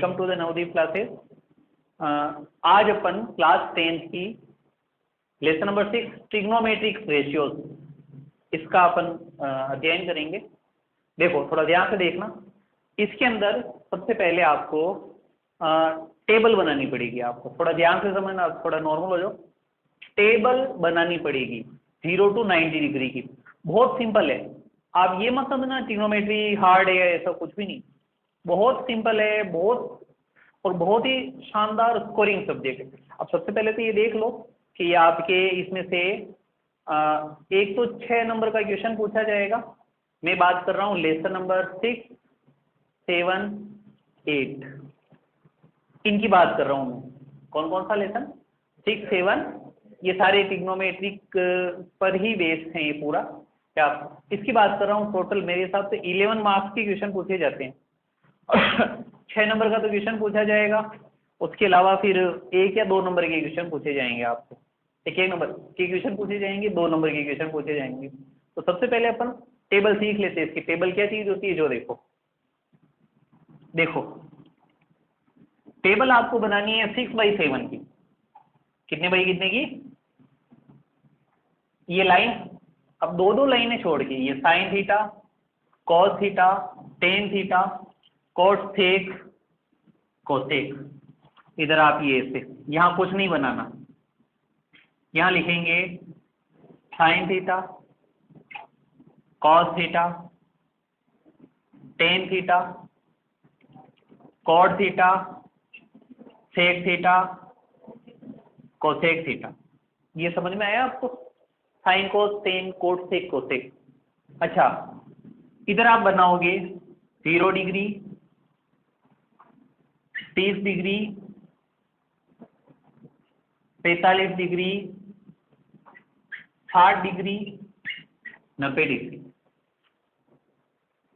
Welcome to the Navdeep classes. आज अपन class 10 की लेसन नंबर 6 ट्रिग्नोमेट्रिक रेशियोज इसका अपन अध्ययन करेंगे। देखो थोड़ा ध्यान से देखना, इसके अंदर सबसे पहले आपको टेबल बनानी पड़ेगी। आपको थोड़ा ध्यान से समझना, थोड़ा नॉर्मल हो जाओ। टेबल बनानी पड़ेगी 0 to 90 डिग्री की। बहुत सिंपल है, आप ये मत समझना ट्रिग्नोमेट्री हार्ड है, ऐसा कुछ भी नहीं। बहुत सिंपल है, बहुत ही शानदार स्कोरिंग सब्जेक्ट है। अब सबसे पहले तो ये देख लो कि ये आपके इसमें से एक तो 6 नंबर का क्वेश्चन पूछा जाएगा। मैं बात कर रहा हूँ लेसन नंबर 6, 7, 8 इनकी बात कर रहा हूँ मैं। कौन कौन सा लेसन? 6, 7 ये सारे ट्रिग्नोमेट्रिक पर ही बेस्ड हैं ये पूरा। क्या इसकी बात कर रहा हूँ। टोटल मेरे हिसाब से 11 मार्क्स के क्वेश्चन पूछे जाते हैं। 6 नंबर का तो क्वेश्चन पूछा जाएगा, उसके अलावा फिर 1 या 2 नंबर के क्वेश्चन पूछे जाएंगे आपको। एक नंबर के क्वेश्चन पूछे जाएंगे, 2 नंबर के क्वेश्चन पूछे जाएंगे। तो सबसे पहले अपन टेबल सीख लेते हैं। इसकी टेबल क्या चीज होती है, जो देखो टेबल आपको बनानी है 6/7 की। कितने बाई कितने की? ये लाइन, अब दो लाइनें छोड़ के, ये sign theta, cos theta, tan theta, cosec, इधर आप ये ऐसे, यहां कुछ नहीं बनाना। यहां लिखेंगे sine theta, cos theta, tan theta, cot theta, sec theta, cosec theta. ये समझ में आया आपको? Sine cos tan cot sec cosec. अच्छा, इधर आप बनाओगे 0 degree, 30 degree, 45 degree, 60 degree, 90 degree.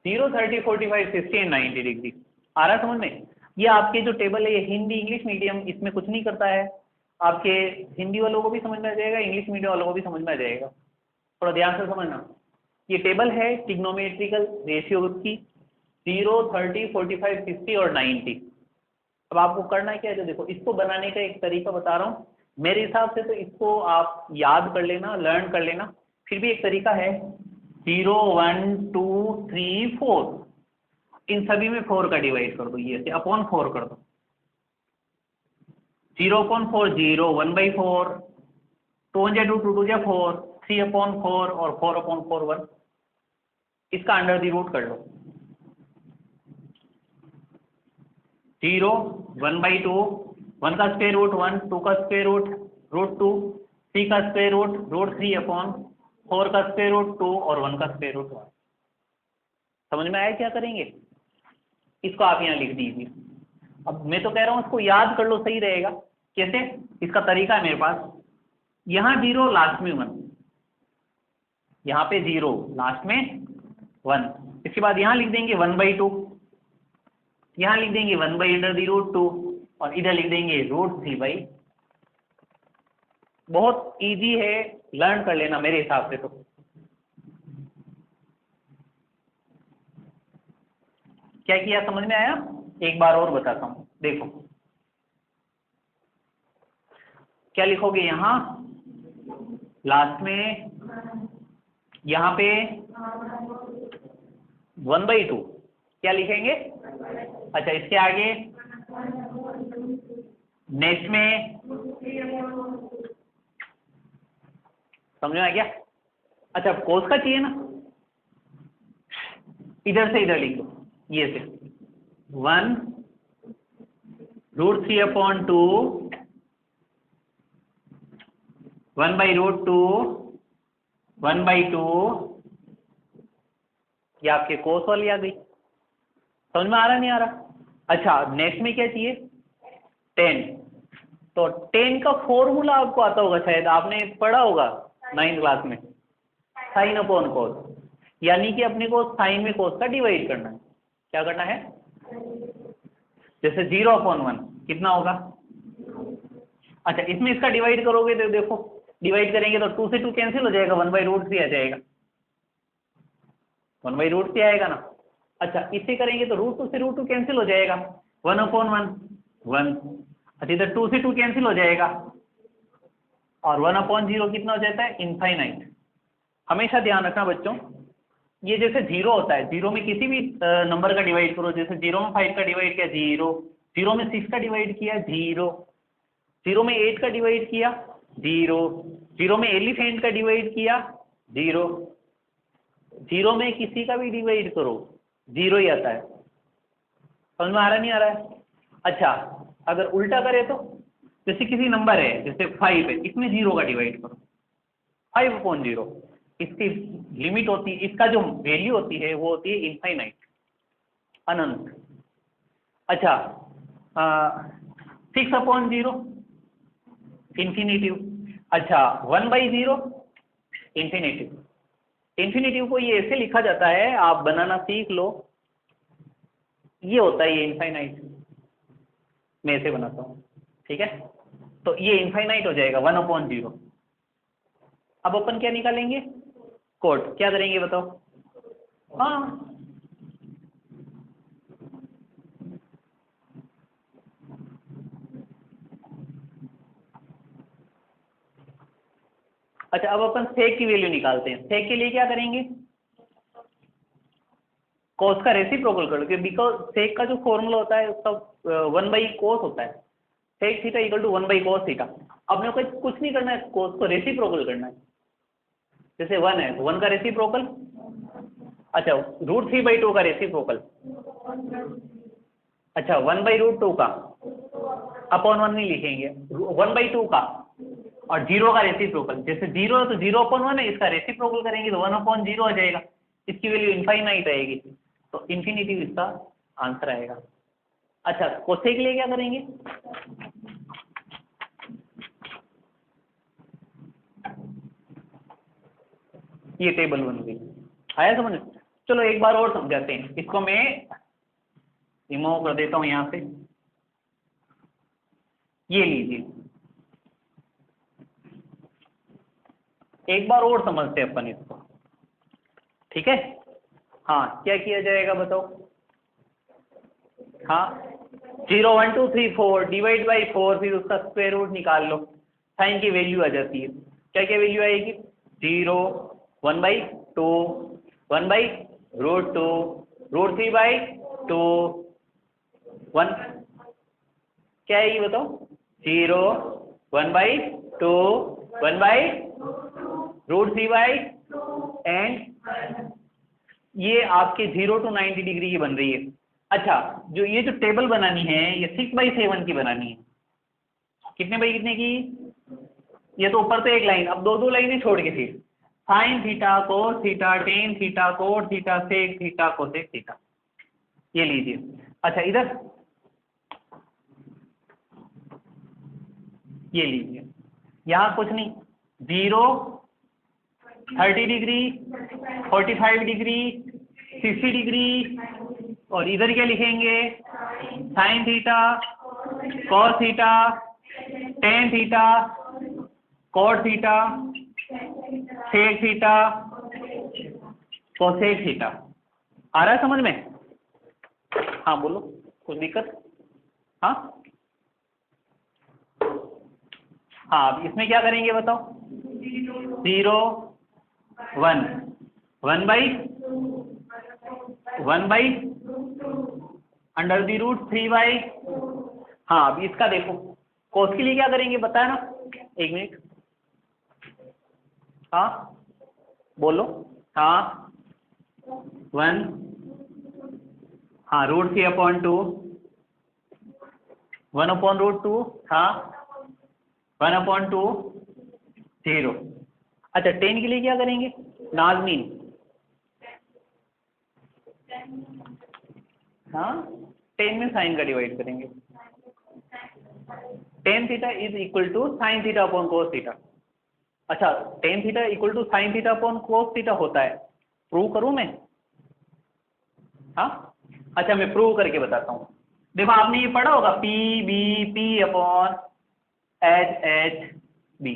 0, 30, 45, 60 and 90 degree. आ रहा है समझ में? ये आपके जो टेबल है, ये हिंदी इंग्लिश मीडियम इसमें कुछ नहीं करता है। आपके हिंदी वालों को भी समझ में आ जाएगा, इंग्लिश मीडियम वालों को भी समझ में आ जाएगा। थोड़ा ध्यान से समझना। ये टेबल है ट्रिग्नोमेट्रिकल रेशियो की 0, 30, 45, 60 और 90। अब आपको करना क्या है, तो देखो इसको बनाने का एक तरीका बता रहा हूँ। मेरे हिसाब से तो इसको आप याद कर लेना, लर्न कर लेना। फिर भी एक तरीका है 0, 1, 2, 3, 4, इन सभी में 4 का डिवाइड कर दो, ये से अपॉन 4 कर दो। 0/4 0, 1/4, 2 2 2 2 4, 3/4 और 4/4 1। इसका अंडर द रूट कर लो। 0, 1/2, 1 का स्क्वायर रूट 1, 2 का स्क्वायर रूट √2, 3 का स्क्वायर रूट √3/4 का स्क्वायर रूट 2 और 1 का स्क्वायर रूट 1। समझ में आया क्या करेंगे? इसको आप यहाँ लिख दीजिए। अब मैं तो कह रहा हूँ इसको याद कर लो, सही रहेगा। कैसे? इसका तरीका है मेरे पास। यहाँ 0 लास्ट में 1, यहाँ पे 0 लास्ट में 1। इसके बाद यहाँ लिख देंगे 1/2, यहाँ लिख देंगे 1/√2 और इधर लिख देंगे √3/। बहुत इजी है, लर्न कर लेना मेरे हिसाब से। तो क्या किया, समझ में आया? एक बार और बताता हूं। देखो क्या लिखोगे, यहां लास्ट में, यहां पे 1/2 क्या लिखेंगे? अच्छा, इसके आगे नेक्स्ट में, समझ में आ गया? अच्छा, कोस का चाहिए ना, इधर से इधर लिख दो, ये से 1 √3/2, 1/√2, 1/2। ये आपके कोस वाली आ गई। समझ में आ रहा नहीं आ रहा? अच्छा, नेक्स्ट में क्या चाहिए? 10। तो 10 का फॉर्मूला आपको आता होगा, शायद आपने पढ़ा होगा 9th क्लास में, साइन अपॉन कोस। यानी कि अपने को साइन में कोस का डिवाइड करना है। क्या करना है? जैसे 0/1 कितना होगा? अच्छा, इसमें इसका डिवाइड करोगे तो देखो, डिवाइड करेंगे तो 2 से 2 कैंसिल हो जाएगा, 1/√3 आ जाएगा। 1/√3 आएगा ना। अच्छा, इसे करेंगे तो √2 से √2 कैंसिल हो जाएगा। 1/1 1। अच्छा इधर 2 से 2 कैंसिल हो जाएगा और 1/0 कितना हो जाता है? इनफाइनाइट। हमेशा ध्यान रखना बच्चों, ये जैसे 0 होता है, 0 में किसी भी नंबर का डिवाइड करो, जैसे 0 में 5 का डिवाइड किया 0, 0 में 6 का डिवाइड किया 0, 0 में 8 का डिवाइड किया 0, 0 में एलिफेंट का डिवाइड किया 0, 0 में किसी का भी डिवाइड करो 0 ही आता है। समझ में आ रहा नहीं आ रहा है? अच्छा अगर उल्टा करें तो, जैसे किसी नंबर है जैसे 5 है, इसमें 0 का डिवाइड करो 5/0, इसकी लिमिट होती है, इसका जो वैल्यू होती है वो होती है इनफाइनाइट, अनंत। अच्छा 6/0 इन्फिनेटिव। अच्छा 1/0 इन्फिनेटिव। इन्फिनेटिव को ये ऐसे लिखा जाता है, आप बनाना सीख लो, ये होता है ये इनफाइनाइट, मैं ऐसे बनाता हूँ, ठीक है। तो ये इनफाइनाइट हो जाएगा 1/0। अब अपन क्या निकालेंगे? कोड। क्या करेंगे बताओ? हाँ अच्छा अब अपन सेक की वैल्यू निकालते हैं। सेक के लिए क्या करेंगे? कॉस का रेसिप्रोकल कर लो, बिकॉज सेक का जो फॉर्मूला होता है उसका 1/cos होता है, sec theta equal to 1/cos theta. अब मेरे को कुछ नहीं करना है, cos को रेसिप्रोकल करना है। जैसे 1 है तो 1 का रेसिप्रोकल, अच्छा √3/2 का रेसिप्रोकल, अच्छा 1/√2 का, अपॉन 1 नहीं लिखेंगे, 1/2 का, और 0 का रेसिप्रोकल। जैसे 0 है तो 0/1 है, इसका रेसिप्रोकल करेंगे तो 1/0 आ जाएगा, इसकी वैल्यू इनफाइनाइट आएगी, तो इन्फिनिटिव इसका आंसर आएगा। अच्छा कोसेक के लिए क्या करेंगे? ये टेबल बन गई, आया समझ? चलो एक बार और समझाते हैं, इसको मैं रिमूव कर देता हूं यहां से। ये लीजिए, एक बार और समझते हैं अपन इसको, ठीक है। हाँ क्या किया जाएगा बताओ? हाँ 0 1 2 3 4 डिवाइड बाई 4, फिर उसका स्क्वायर रूट निकाल लो, साइन की वैल्यू आ जाती है। क्या क्या वैल्यू आएगी? 0 1/2 1/√2 √3/2 1, क्या आएगी बताओ? 0 1/2 1/√3/2 एंड ये आपके 0 to 90 डिग्री की बन रही है। अच्छा जो ये जो टेबल बनानी है ये 6/7 की बनानी है। कितने बाई कितने की? ये तो ऊपर तो एक लाइन, अब दो दो लाइनें छोड़ के फिर sine theta cos theta tan theta cot theta sec theta cosec theta, ये लीजिए। अच्छा इधर ये लीजिए, यहाँ कुछ नहीं, 0 30 डिग्री 45 डिग्री 60 डिग्री, और इधर क्या लिखेंगे? Sine theta cos theta tan theta cot theta sec theta cosec theta. आ रहा है समझ में? हाँ बोलो, कुछ दिक्कत? हाँ हाँ अब इसमें क्या करेंगे बताओ? 0 1 1/√3/, हाँ अब इसका देखो, कोस के लिए क्या करेंगे बताया ना? एक मिनट, हाँ बोलो। हाँ 1, हाँ √3/2 1/√2, हाँ 1/2 0। अच्छा 10 के लिए क्या करेंगे नाज़मीन? हाँ 10 में साइन का डिवाइड करेंगे, tan theta is equal to sine theta upon cos theta. अच्छा tan theta equal to sine theta upon cos theta होता है, प्रूव करूं मैं? हाँ अच्छा मैं प्रूव करके बताता हूँ। देखो आपने ये पढ़ा होगा PBP अपॉन HHB,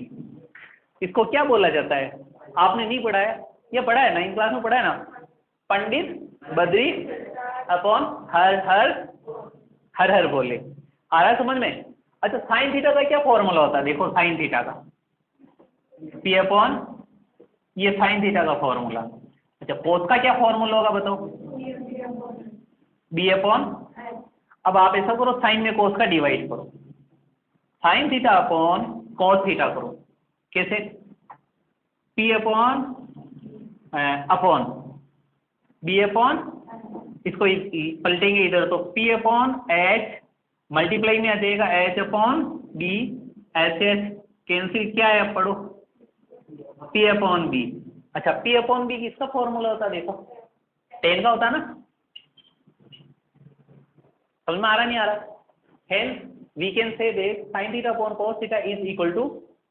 इसको क्या बोला जाता है? आपने नहीं पढ़ा है? ये पढ़ा है 9th क्लास में पढ़ा है ना? पंडित बद्री अपॉन हर हर हर हर बोले। आ रहा है समझ में? अच्छा साइन थीटा का क्या फॉर्मूला होता है? देखो साइन थीटा का पी अपॉन, ये साइन थीटा का फॉर्मूला। अच्छा कोस का क्या फॉर्मूला होगा बताओ? बी अपॉन, अब आप ऐसा करो साइन में कोस का डिवाइड करो, sine theta upon cos theta करो। कैसे? P upon upon B upon, इसको पलटेंगे इधर तो पी अपॉन एच मल्टीप्लाई में आ जाएगा H upon B, H H cancel, क्या है अब पढ़ो, पी अपॉन बी। अच्छा पी अपॉन बी किसका फॉर्मूला होता है? देखो टेन का होता है ना, समझ में आ रहा नहीं आ रहा? Hence we can say that sine theta upon cos theta is equal to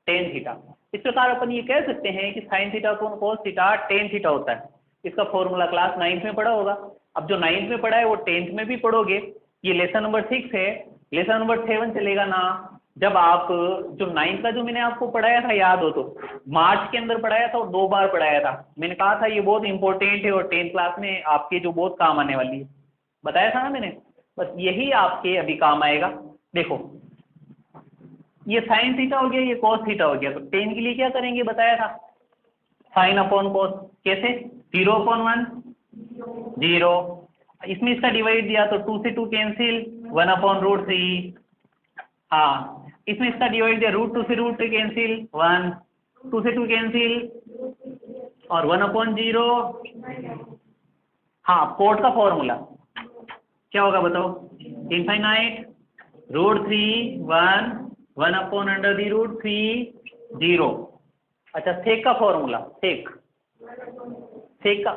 tan theta. इस प्रकार अपन ये कह सकते हैं कि sine theta upon cos theta tan theta होता है। इसका फॉर्मूला क्लास 9th में पढ़ा होगा। अब जो 9th में पढ़ा है वो 10th में भी पढ़ोगे। ये लेसन नंबर 6 है, लेसन नंबर 7 चलेगा ना जब आप जो 9th का जो मैंने आपको पढ़ाया था याद हो तो, मार्च के अंदर पढ़ाया था और 2 बार पढ़ाया था। मैंने कहा था ये बहुत इंपॉर्टेंट है और 10th क्लास में आपके जो बहुत काम आने वाली है, बताया था ना मैंने। बस यही आपके अभी काम आएगा। देखो ये साइन थीटा हो गया, ये कॉस थीटा हो गया, तो 10 के लिए क्या करेंगे बताया था, साइन अपॉन कॉस। कैसे? 0 अपॉन 1 0, इसमें इसका डिवाइड दिया तो 2 से 2 कैंसिल, 1 अपॉन रूट 3। हाँ इसमें इसका डिवाइड दिया, रूट 2 से रूट 3 कैंसिल, 1, 2 से 2 कैंसिल और 1 अपॉन 0। हाँ कोट का फॉर्मूला क्या होगा बताओ? Infinite root 3 1 1 upon under the root 3 0। अच्छा सेक का फॉर्मूला, सेक, सेक का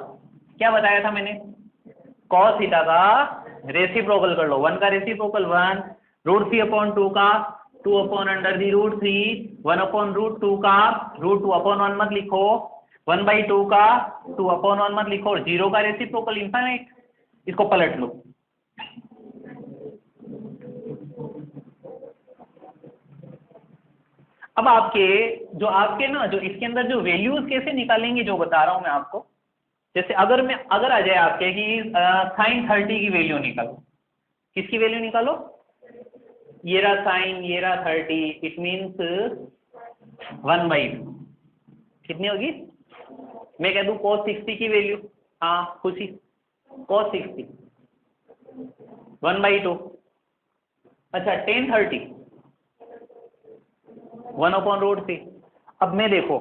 क्या बताया था मैंने? कॉस थीटा का रेसिप्रोकल कर लो, 1 का रेसिप्रोकल 1, रूट 3 अपॉन 2 का 2 upon under the root 3, 1 upon root 2 का रूट 2 अपॉन 1 मत लिखो, 1/2 का 2 अपॉन 1 मत लिखो और 0 का रेसिप्रोकल इनफाइनाइट। इसको पलट लो, अब आपके ना जो इसके अंदर जो वैल्यूज कैसे निकालेंगे जो बता रहा हूं मैं आपको। जैसे अगर आ जाए आपके कि साइन 30 की वैल्यू निकालो, किसकी वैल्यू निकालो? ये रहा साइन, ये रहा 30, इट मीन्स 1/2 कितनी होगी? मैं कह दूं cos 60 की वैल्यू, हाँ खुशी, cos 60 1/2। अच्छा tan 30 1 अपॉन रूट 3। अब मैं देखो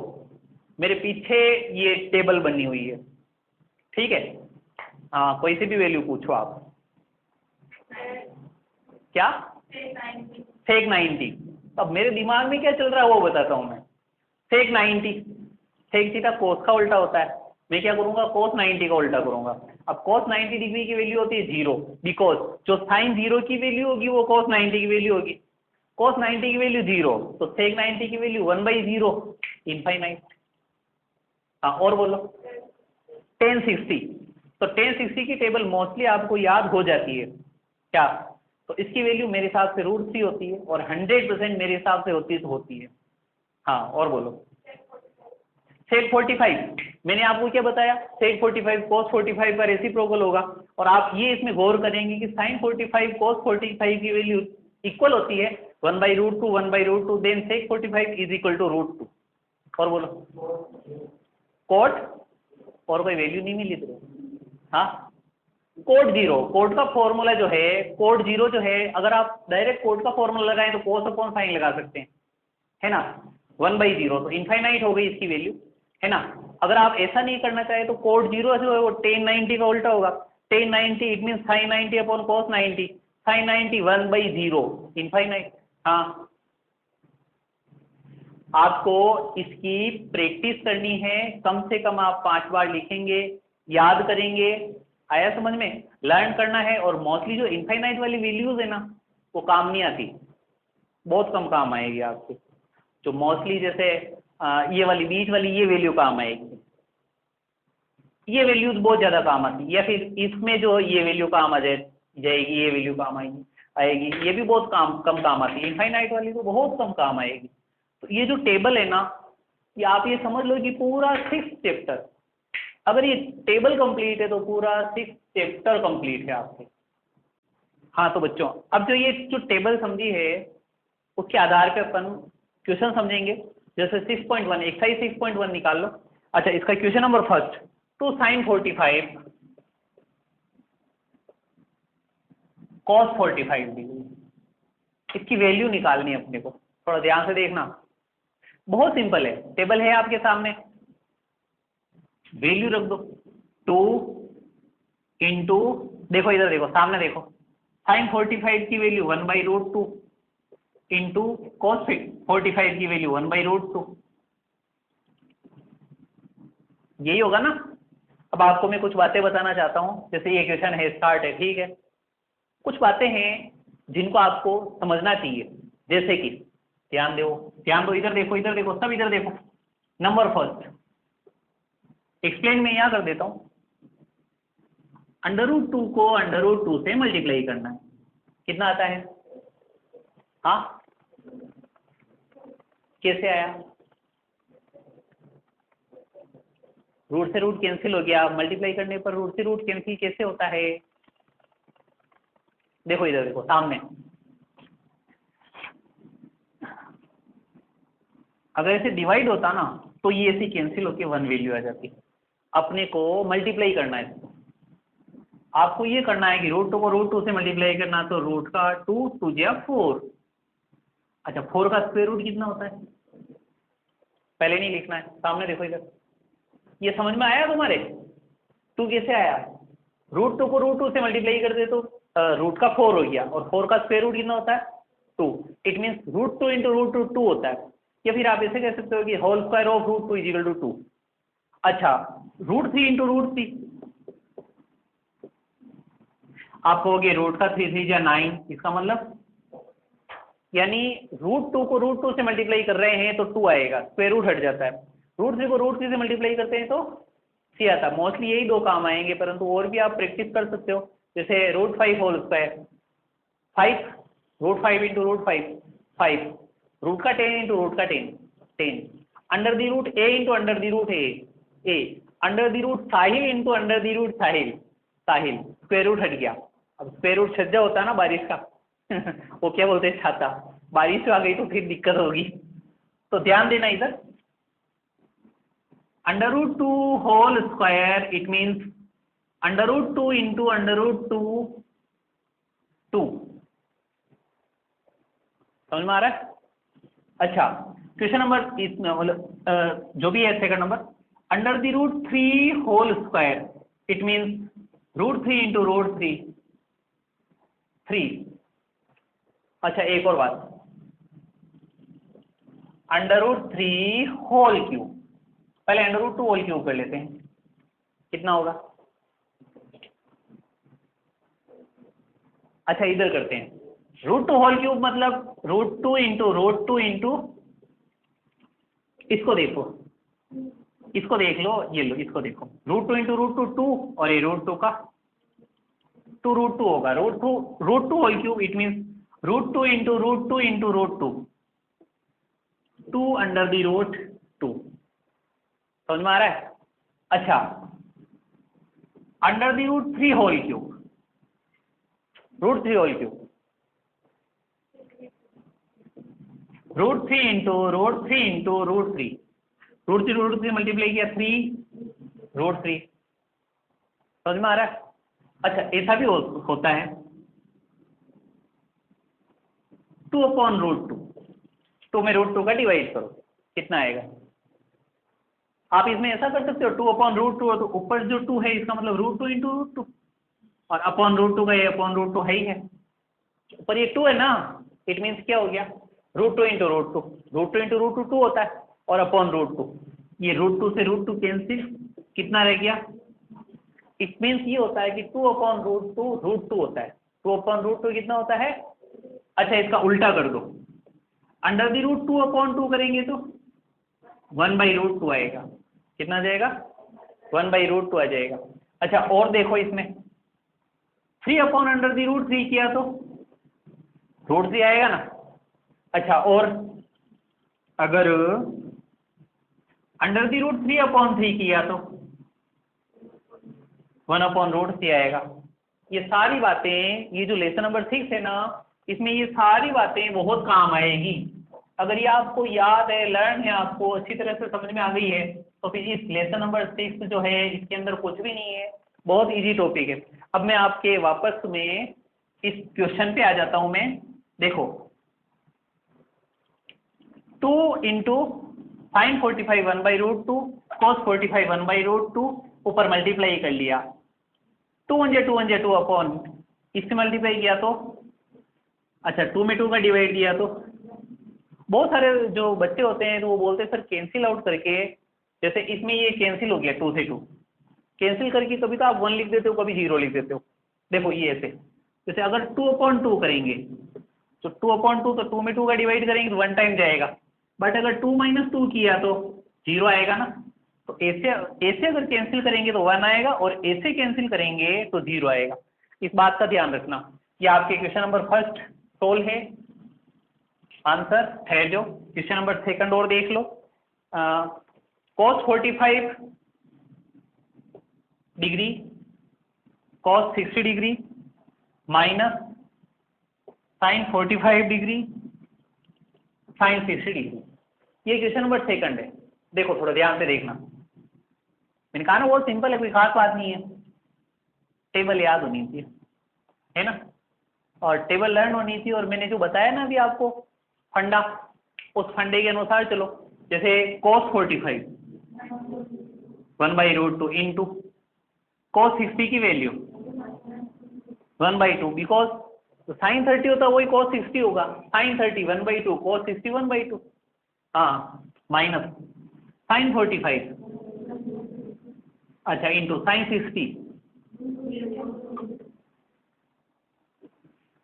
मेरे पीछे ये टेबल बनी हुई है, ठीक है, हाँ कोई सी भी वैल्यू पूछो आप। क्या? सेक 90। अब मेरे दिमाग में क्या चल रहा है वो बताता हूँ मैं। सेक 90, सेक थीटा कोस का उल्टा होता है, मैं क्या करूंगा कोस 90 का उल्टा करूंगा। अब कोस 90 डिग्री की वैल्यू होती है 0, बिकॉज जो साइन 0 की वैल्यू होगी वो कोस 90 की वैल्यू होगी। कोस 90 की वैल्यू 0, तो सेक 90 की वैल्यू 1/0 इनफाइनाइट। हाँ और बोलो tan 60, तो tan 60 की टेबल मोस्टली आपको याद हो जाती है क्या? तो इसकी वैल्यू मेरे हिसाब से रूट 3 होती है और 100% मेरे हिसाब से होती है। हाँ और बोलो सेक 45, मैंने आपको क्या बताया? सेक 45 cos 45 का रेसिप्रोकल होगा। और आप ये इसमें गौर करेंगे कि साइन 45 cos 45 की वैल्यू इक्वल होती है 1/√2 1/√2, then sec 45 is equal to √2। और बोलो कोट, और कोई वैल्यू नहीं मिली तो हाँ कोट 0, कोट का फॉर्मूला जो है, कोट 0 जो है, अगर आप डायरेक्ट कोट का फॉर्मूला लगाएं तो कोस अपॉन साइन लगा सकते हैं, है ना, 1/0, तो इनफाइनाइट हो गई इसकी वैल्यू, है ना। अगर आप ऐसा नहीं करना चाहे तो कोट 0 जो है वो tan 90 का उल्टा होगा, tan 90 it mean sine 90 upon cos 90, sine 90 1/0 infinite. हाँ आपको इसकी प्रैक्टिस करनी है, कम से कम आप 5 बार लिखेंगे, याद करेंगे, आया समझ में, लर्न करना है। और मोस्टली जो इनफाइनाइट वाली वैल्यूज है ना वो काम नहीं आती, बहुत कम काम आएगी आपको। जो मोस्टली जैसे ये वाली बीच वाली ये वैल्यू काम आएगी, ये वैल्यूज बहुत ज़्यादा काम आती है, या फिर इसमें जो ये वैल्यू काम आ जाएगी, ये वैल्यू काम आएगी, ये भी बहुत कम काम आती है। इनफाइनाइट वाली तो बहुत कम काम आएगी। तो ये जो टेबल है ना, ये आप ये समझ लो कि पूरा 6 चैप्टर, अगर ये टेबल कंप्लीट है तो पूरा 6 चैप्टर कंप्लीट है आपके। हाँ तो बच्चों, अब जो ये जो टेबल समझी है उसके आधार पे अपन क्वेश्चन समझेंगे। जैसे 6.1 एक्सरसाइज 6.1 निकाल लो। अच्छा, इसका question number first, 2 sin 45 cos 45 degree, इसकी वैल्यू निकालनी है अपने को। थोड़ा ध्यान से देखना, बहुत सिंपल है। टेबल है आपके सामने, वैल्यू रख दो 2 इंटू, देखो इधर देखो, सामने देखो, sin 45 की वैल्यू 1/√2 इंटू cos 45 की वैल्यू 1/√2, यही होगा ना। अब आपको मैं कुछ बातें बताना चाहता हूँ, जैसे ये क्वेश्चन है, स्टार्ट है, ठीक है। कुछ बातें हैं जिनको आपको समझना चाहिए, जैसे कि ध्यान दो, ध्यान दो, इधर देखो, इधर देखो, सब इधर देखो। नंबर फर्स्ट, एक्सप्लेन मैं यहाँ कर देता हूँ। √2 को √2 से मल्टीप्लाई करना है, कितना आता है? हाँ, कैसे आया? रूट से रूट कैंसिल हो गया, मल्टीप्लाई करने पर रूट से रूट कैंसिल कैसे होता है? देखो इधर देखो सामने, अगर ऐसे डिवाइड होता ना तो ये ऐसी कैंसिल होके 1 वैल्यू आ जाती। अपने को मल्टीप्लाई करना है इसको, आपको ये करना है कि √2 को √2 से मल्टीप्लाई करना, तो रूट का 2 2 जा 4। अच्छा, 4 का स्क्वायर रूट कितना होता है? पहले नहीं लिखना है, सामने देखो इधर। ये समझ में आया तुम्हारे? 2 कैसे आया? √2 को √2 से मल्टीप्लाई कर दे तो रूट का 4 हो गया, और 4 का स्क्वायर रूट कितना होता है? 2। इट मीन्स √2 इंटू √2 2 होता है। या फिर आप ऐसे कह सकते हो कि whole square of √2 is equal to 2। अच्छा, √3 इंटू √3, आप कहोगे रूट का 3 3 या 9, इसका मतलब यानी √2 को √2 से मल्टीप्लाई कर रहे हैं तो 2 आएगा, स्क्वायर रूट हट जाता है। √3 को √3 से मल्टीप्लाई करते हैं तो 3 आता है। मोस्टली यही दो काम आएंगे, परंतु और भी आप प्रैक्टिस कर सकते हो, जैसे √5 होल स्क्वायर 5, √5 इंटू √5 5, रूट का 10 इंटू रूट का 10 10, under the root A into under the root A, under the root Sahil into under the root Sahil Sahil, square root हट गया। अब स्क्वायर रूट छज्जा होता है ना बारिश का वो क्या बोलते हैं, छाता। बारिश आ गई तो फिर दिक्कत होगी, तो ध्यान देना इधर। √2 whole square it means √2 into √2 2, समझ में आ रहा है? अच्छा, क्वेश्चन नंबर इसमें मतलब जो भी है second number, √3 whole square it means √3 into √3 3। अच्छा, एक और बात, √3 होल क्यूब, पहले √2 होल क्यूब कर लेते हैं, कितना होगा? अच्छा, इधर करते हैं, √2 होल क्यूब मतलब √2 इंटू √2 इंटू, इसको देखो, इसको देख लो, ये लो, इसको देखो, √2 इंटू √2 2, और ये √2 का 2 √2 होगा, √2 whole cube it means √2 into √2 into √2 2 under the root 2, समझ में आ रहा है? अच्छा, under the root 3 whole cube, √3 whole cube, √3 into √3 into √3, √3 multiply किया 3 √3, समझ में आ रहा है? अच्छा, ऐसा भी होता है 2/√2, तो में √2 का डिवाइड करो, कितना आएगा? आप इसमें ऐसा कर सकते हो, 2/√2 हो तो ऊपर जो 2 है इसका मतलब √2 इंटू √2, और √2 का ये √2 है ही है, पर ये 2 है ना, इट मीन्स क्या हो गया, √2 इंटू √2, √2 इंटू √2 2 होता है, और √2, ये √2 से √2 कैंसिल, कितना रह गया? इट मीन्स ये होता है कि 2/√2 √2 होता है, 2/√2 कितना होता है? अच्छा, इसका उल्टा कर दो, अंडर दी रूट 2/2 करेंगे तो 1/√2 आएगा, कितना आ जाएगा? 1/√2 आ जाएगा। अच्छा, और देखो इसमें 3/√3 किया तो √3 आएगा ना। अच्छा, और अगर अंडर दी रूट 3/3 किया तो 1/√3 आएगा। ये सारी बातें, ये जो लेसन नंबर 6 है ना, इसमें ये सारी बातें बहुत काम आएगी। अगर ये आपको याद है, लर्न है, आपको अच्छी तरह से समझ में आ गई है, तो फिर इस लेसन नंबर 6 जो है इसके अंदर कुछ भी नहीं है, बहुत इजी टॉपिक है। अब मैं आपके वापस में इस क्वेश्चन पे आ जाता हूं मैं। देखो 2 इंटू साइन 45 1/√2 cos 45 1/√2 ऊपर मल्टीप्लाई कर लिया, 2 1 जा 2 अपॉन इससे मल्टीप्लाई किया तो, अच्छा 2 में 2 का डिवाइड दिया तो, बहुत सारे जो बच्चे होते हैं तो वो बोलते हैं सर कैंसिल आउट करके, जैसे इसमें ये कैंसिल हो गया 2 से 2 कैंसिल करके, कभी तो आप 1 लिख देते हो, कभी 0 लिख देते हो। देखो ये ऐसे, जैसे अगर 2/2 करेंगे तो 2/2 तो 2 में 2 का डिवाइड करेंगे तो 1 टाइम जाएगा, बट अगर 2 - 2 किया तो 0 आएगा ना। तो ऐसे ऐसे अगर कैंसिल करेंगे तो 1 आएगा, और ऐसे कैंसिल करेंगे तो 0 आएगा। इस बात का ध्यान रखना। ये आपके क्वेश्चन नंबर 1 सोल्व है, आंसर है। जो क्वेश्चन नंबर 2 और देख लो, cos 45 degree cos 60 degree minus sine 45 degree sine 60 degree. ये क्वेश्चन नंबर 2 है। देखो थोड़ा ध्यान से देखना, मैंने कहा ना बहुत सिंपल है, कोई खास बात नहीं है, टेबल याद होनी चाहिए, है ना, और टेबल लर्न होनी चाहिए। और मैंने जो बताया ना अभी आपको फंडा, उस फंडे के अनुसार चलो। जैसे cos 45 1/√2 इंटू cos 60 की वैल्यू 1/2, बिकॉज तो साइन 30 होता है वही cos 60 होगा, साइन 30 1/2 cos 60 1/2, हाँ, माइनस साइन 45, अच्छा इंटू साइन 60।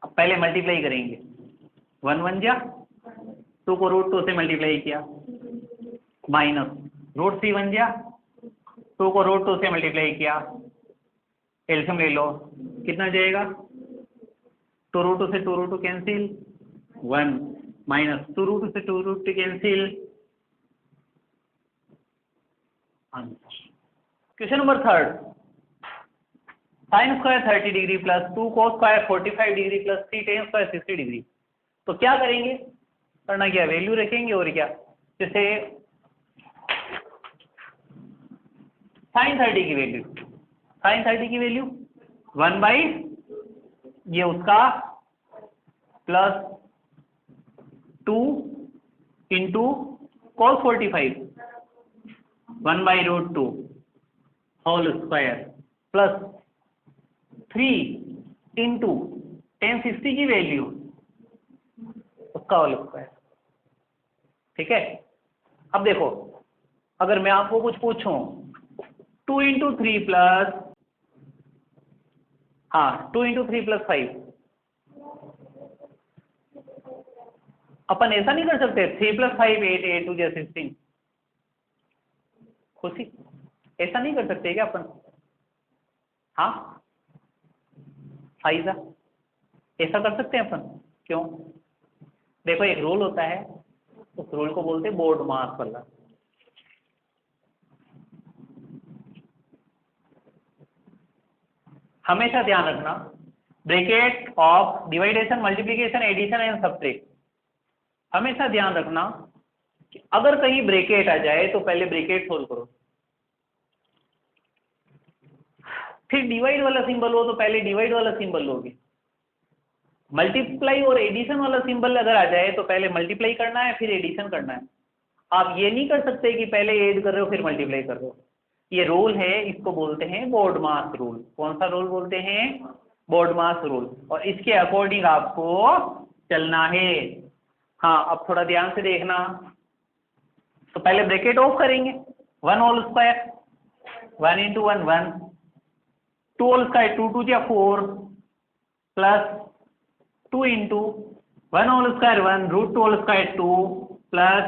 अब पहले मल्टीप्लाई करेंगे, 1 1 जा 2 को √2 से मल्टीप्लाई किया, माइनस √3 1 जा 2 को √2 से मल्टीप्लाई किया, एल्सियम ले लो, कितना जाएगा, 2√2 से 2√2 कैंसिल, 1 माइनस 2√2 से 2√2 cancel, answer. Question number 3, sine square 30 degree plus 2 cos square 45 degree plus 3 tan square 60 degree. तो क्या करेंगे, करना क्या, वैल्यू रखेंगे और क्या, जैसे साइन 30 की वैल्यू, साइन 30 की वैल्यू 1/, ये उसका plus 2 into cos 45 1/√2 whole square plus 3 into tan 60 की वैल्यू उसका होल स्क्वायर। ठीक है। अब देखो अगर मैं आपको कुछ पूछूं 2 इंटू 3 प्लस, हाँ 2 इंटू 3 प्लस 5, अपन ऐसा नहीं कर सकते 3 + 5 8 8 2 जा 16, खुशी ऐसा नहीं कर सकते क्या अपन, हाँ फाइजा ऐसा कर सकते हैं अपन, क्यों, देखो एक रूल होता है, उस रूल को बोलते हैं बोर्ड मास वाला। हमेशा ध्यान रखना bracket of division multiplication addition and subtract, हमेशा ध्यान रखना कि अगर कहीं ब्रैकेट आ जाए तो पहले ब्रैकेट सोल्व करो, फिर डिवाइड वाला सिंबल हो तो पहले डिवाइड वाला सिंबल लोगे, मल्टीप्लाई और एडिशन वाला सिंबल अगर आ जाए तो पहले मल्टीप्लाई करना है फिर एडिशन करना है। आप ये नहीं कर सकते कि पहले ऐड कर रहे हो फिर मल्टीप्लाई कर रहे हो, ये रूल है, इसको बोलते हैं बोर्ड मास रूल। कौन सा रूल बोलते हैं, बोर्ड मास रूल, और इसके अकॉर्डिंग आपको चलना है। हाँ अब थोड़ा ध्यान से देखना, तो पहले ब्रैकेट ऑफ करेंगे, 1 whole square 1 into 1 1, 2 whole square 2 2 जा 4 plus 2 into 1 whole square 1 √2 whole square 2 plus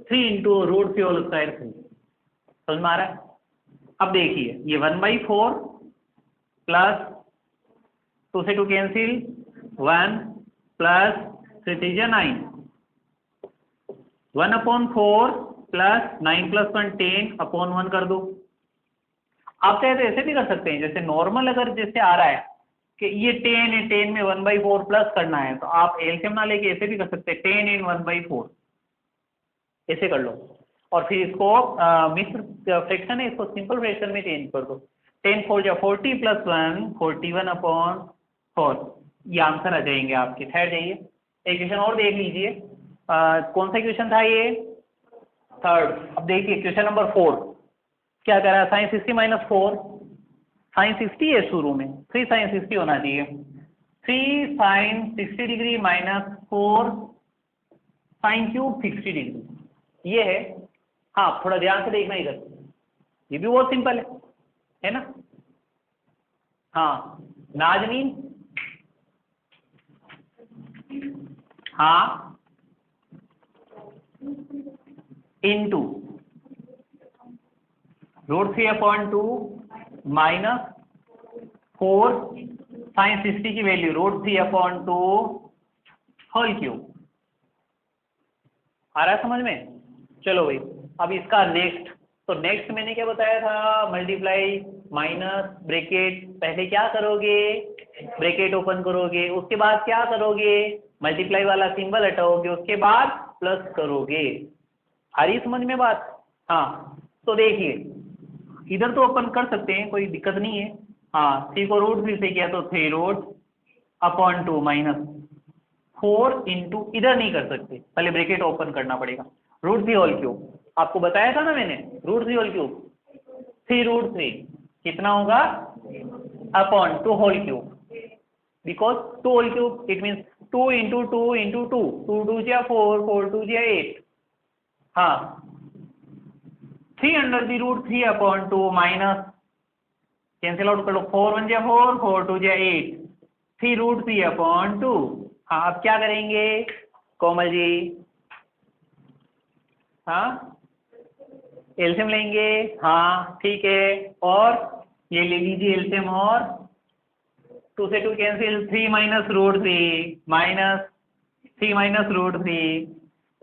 3 into √3 whole square 3। समझ में आ रहा है। अब देखिए ये 1/4 प्लस 2 से 2 कैंसिल 1 प्लस 3 3 जा 9, 1/4 प्लस 9 + 1 10/1 कर दो। आप चाहे तो ऐसे भी कर सकते हैं, जैसे नॉर्मल अगर जैसे आ रहा है कि ये 10 है, 10 में 1/4 प्लस करना है, तो आप एलसीएम ना लेके ऐसे भी कर सकते हैं, 10 इन 1/4 ऐसे कर लो, और फिर इसको मिक्स्ड फ्रैक्शन है, इसको सिंपल फ्रैक्शन में चेंज कर दो। 10 4 जा 40 + 1 41/4, ये आंसर आ जाएंगे आपके। ठहर जाइए, एक क्वेश्चन और देख लीजिए। कौन सा क्वेश्चन था ये? थर्ड। अब देखिए क्वेश्चन नंबर 4 क्या कह रहा है, sin 60 - 4, sin 60 है शुरू में, 3 sin 60 होना चाहिए, 3 sin 60 degree - 4 sin cube 60 degree, ये है। हाँ थोड़ा ध्यान से देखना इधर, ये भी बहुत सिंपल है ना। हाँ नाजनीन, हाँ इंटू √3/2 -4 sin 60 की वैल्यू √3/2 होल क्यूब। आ रहा है समझ में? चलो भाई, अब इसका नेक्स्ट, तो नेक्स्ट मैंने क्या बताया था, मल्टीप्लाई माइनस ब्रैकेट, पहले क्या करोगे, ब्रैकेट ओपन करोगे, उसके बाद क्या करोगे, मल्टीप्लाई वाला सिंबल हटाओगे, उसके बाद प्लस करोगे। आ रही समझ में बात? हाँ तो देखिए, इधर तो ओपन कर सकते हैं, कोई दिक्कत नहीं है। हाँ 3 को √3 से किया तो 3√2 -4 इंटू, इधर नहीं कर सकते, पहले ब्रैकेट ओपन करना पड़ेगा, √3 होल क्यूब। आपको बताया था ना मैंने, √3 होल क्यूब, 3√3 कितना होगा, /2 whole cube, because 2 whole cube it means 2 into 2 into 2, 2 2 जा 4, 4 2 जा 8। हाँ 3√3/2 माइनस, कैंसिल आउट कर लो, 4 1 जा 4, 4 2 जा 8, 3√3/2। हाँ अब क्या करेंगे कोमल जी? हाँ एलसीएम लेंगे, हाँ ठीक है, और ये ले लीजिए एलसीएम, और 2 से 2 कैंसिल, 3 -√3 माइनस 3 -√3,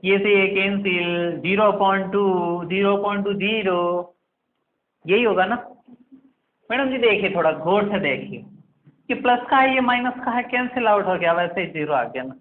ये से ये कैंसिल, 0/2 0/2 0, यही होगा ना मैडम जी? देखिए थोड़ा गौर से देखिए, ये प्लस का है, ये माइनस का है, कैंसिल आउट हो गया, वैसे ही 0 आ गया ना।